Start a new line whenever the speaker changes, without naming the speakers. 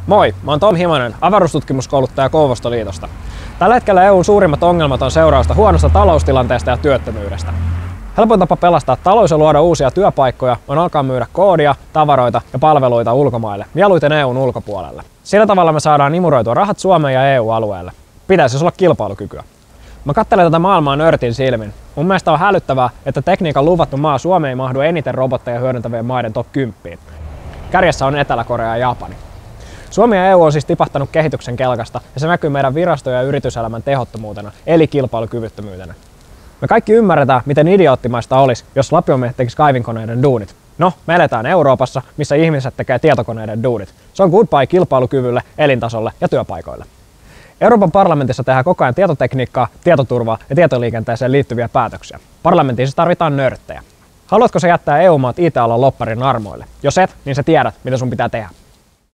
Moi, mä oon Tom Himonen, avaruustutkimuskouluttaja Kouvostoliitosta. Tällä hetkellä EUn suurimmat ongelmat on seurausta huonosta taloustilanteesta ja työttömyydestä. Helpoin tapa pelastaa talous ja luoda uusia työpaikkoja on alkaa myydä koodia, tavaroita ja palveluita ulkomaille, mieluiten EUn ulkopuolelle. Sillä tavalla me saadaan imuroitua rahat Suomeen ja EU-alueelle. Pitäisi olla kilpailukykyä. Mä katselen tätä maailmaa nörtin silmin. Mun mielestä on hälyttävää, että tekniikan luvattu maa Suomi ei mahdu eniten robotteja hyödyntävien maiden top 10. Kärjessä on Etelä-Korea ja Japani. Suomi ja EU on siis tipahtanut kehityksen kelkasta ja se näkyy meidän virasto- ja yrityselämän tehottomuutena, eli kilpailukyvyttömyytenä. Me kaikki ymmärretään, miten idioottimaista olisi, jos lapiomiehet tekis kaivinkoneiden duunit. No, me eletään Euroopassa, missä ihmiset tekee tietokoneiden duunit. Se on goodbye kilpailukyvylle, elintasolle ja työpaikoille. Euroopan parlamentissa tehdään koko ajan tietotekniikkaa, tietoturvaa ja tietoliikenteeseen liittyviä päätöksiä. Parlamentissa tarvitaan nörttejä. Haluatko sä jättää EU-maat IT-alan lopparin armoille? Jos et, niin sä tiedät, mitä sun pitää tehdä.